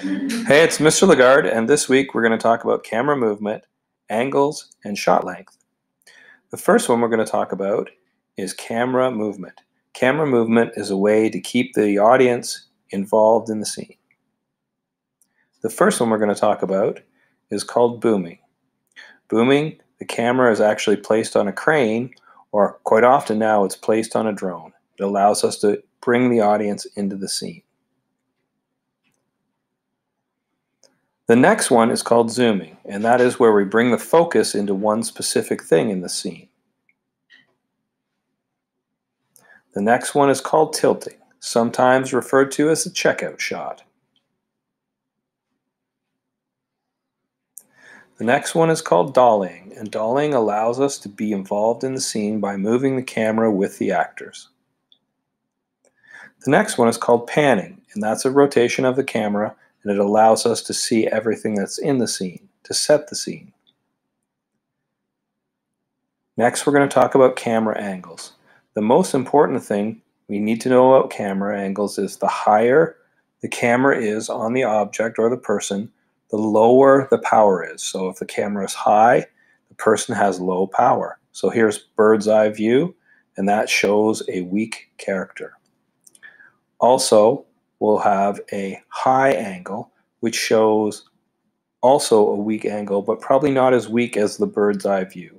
Hey, it's Mr. Lagarde, and this week we're going to talk about camera movement, angles, and shot length. The first one we're going to talk about is camera movement. Camera movement is a way to keep the audience involved in the scene. The first one we're going to talk about is called booming. Booming, the camera is actually placed on a crane, or quite often now it's placed on a drone. It allows us to bring the audience into the scene. The next one is called zooming, and that is where we bring the focus into one specific thing in the scene. The next one is called tilting, sometimes referred to as the checkout shot. The next one is called dollying, and dollying allows us to be involved in the scene by moving the camera with the actors. The next one is called panning, and that's a rotation of the camera, and it allows us to see everything that's in the scene, to set the scene. Next, we're going to talk about camera angles. The most important thing we need to know about camera angles is the higher the camera is on the object or the person, the lower the power is. So if the camera is high, the person has low power. So here's bird's eye view, and that shows a weak character. Also, we'll have a high angle, which shows also a weak angle, but probably not as weak as the bird's eye view.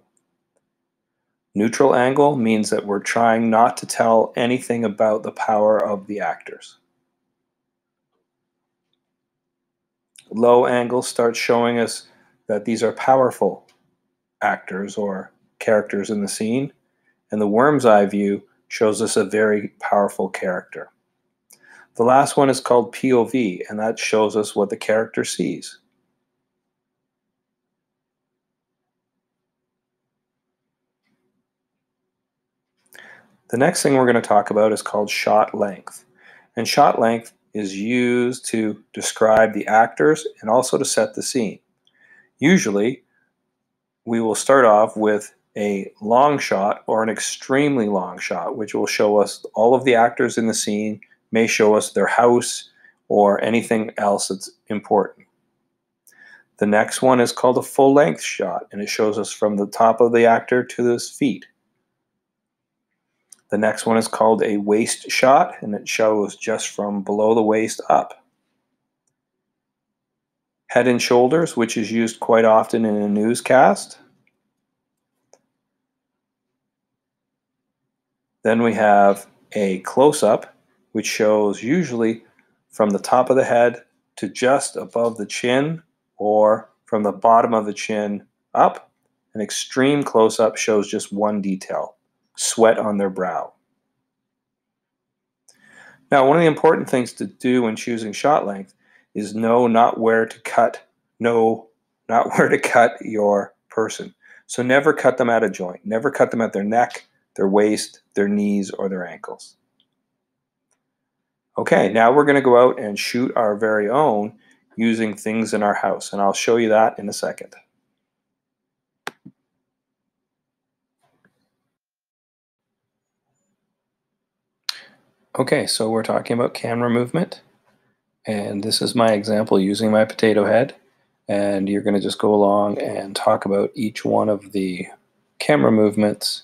Neutral angle means that we're trying not to tell anything about the power of the actors. Low angle starts showing us that these are powerful actors or characters in the scene, and the worm's eye view shows us a very powerful character. The last one is called POV, and that shows us what the character sees. The next thing we're going to talk about is called shot length. And shot length is used to describe the actors and also to set the scene. Usually, we will start off with a long shot or an extremely long shot, which will show us all of the actors in the scene, may show us their house or anything else that's important. The next one is called a full-length shot, and it shows us from the top of the actor to his feet. The next one is called a waist shot, and it shows just from below the waist up. Head and shoulders, which is used quite often in a newscast. Then we have a close-up, which shows usually from the top of the head to just above the chin, or from the bottom of the chin up. An extreme close-up shows just one detail, sweat on their brow. Now, one of the important things to do when choosing shot length is know not where to cut your person. So never cut them at a joint. Never cut them at their neck, their waist, their knees, or their ankles. Okay, now we're going to go out and shoot our very own using things in our house, and I'll show you that in a second. Okay, so we're talking about camera movement, and this is my example using my potato head, and you're going to just go along and talk about each one of the camera movements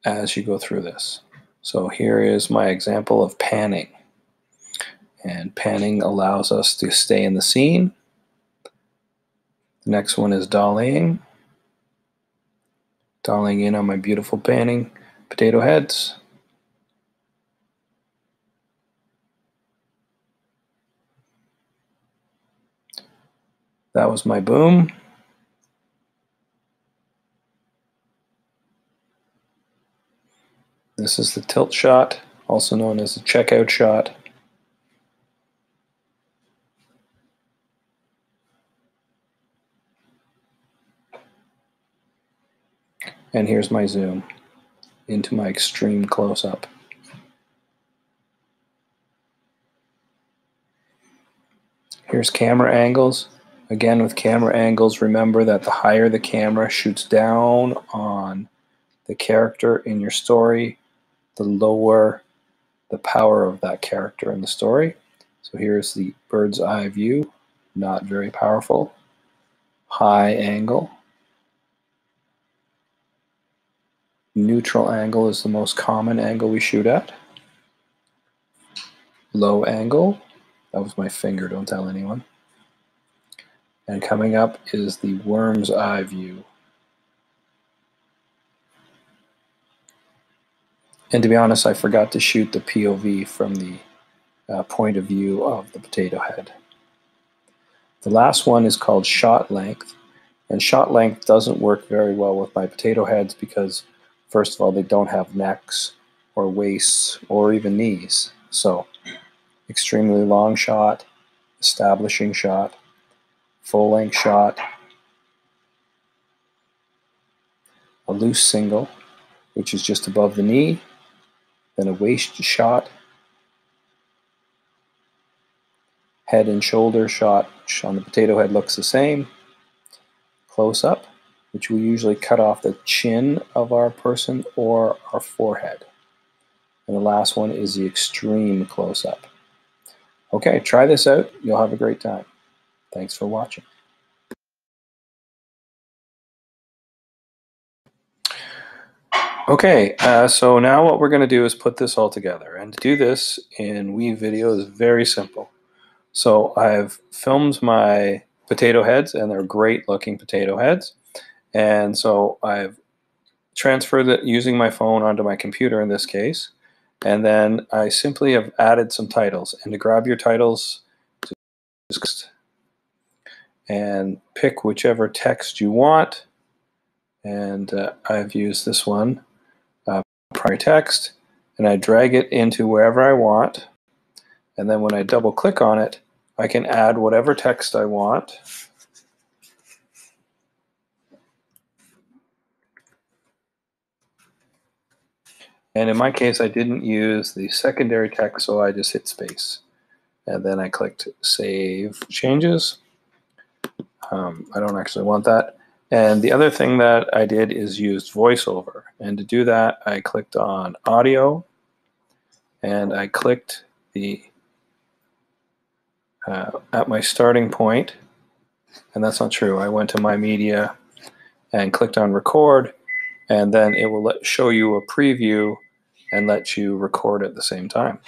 as you go through this. So here is my example of panning. And panning allows us to stay in the scene. The next one is dollying. Dollying in on my beautiful panning potato heads. That was my boom. This is the tilt shot, also known as the checkout shot. And here's my zoom into my extreme close-up. Here's camera angles. Again, with camera angles, remember that the higher the camera shoots down on the character in your story, the lower the power of that character in the story. So here's the bird's eye view, not very powerful. High angle. Neutral angle is the most common angle we shoot at. Low angle, that was my finger, don't tell anyone. And coming up is the worm's eye view. And to be honest, I forgot to shoot the POV from the point of view of the potato head. The last one is called shot length. And shot length doesn't work very well with my potato heads because, first of all, they don't have necks or waists or even knees. So, extremely long shot, establishing shot, full length shot, a loose single, which is just above the knee, then a waist shot, head and shoulder shot, which on the potato head looks the same, close up, which we usually cut off the chin of our person or our forehead. And the last one is the extreme close up. Okay, try this out. You'll have a great time. Thanks for watching. Okay, so now what we're going to do is put this all together. And to do this in Weave Video is very simple. So I've filmed my potato heads, and they're great looking potato heads. And so I've transferred it using my phone onto my computer in this case. And then I simply have added some titles. And to grab your titles, just and pick whichever text you want. And I've used this one, primary text, and I drag it into wherever I want. And then when I double click on it, I can add whatever text I want. And in my case, I didn't use the secondary text, so I just hit space. And then I clicked Save Changes. I don't actually want that. And the other thing that I did is used VoiceOver. And to do that, I clicked on Audio, and I clicked the at my starting point. And that's not true. I went to My Media and clicked on Record, and then it will show you a preview and let you record at the same time.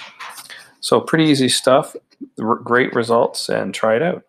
So pretty easy stuff, great results, and try it out.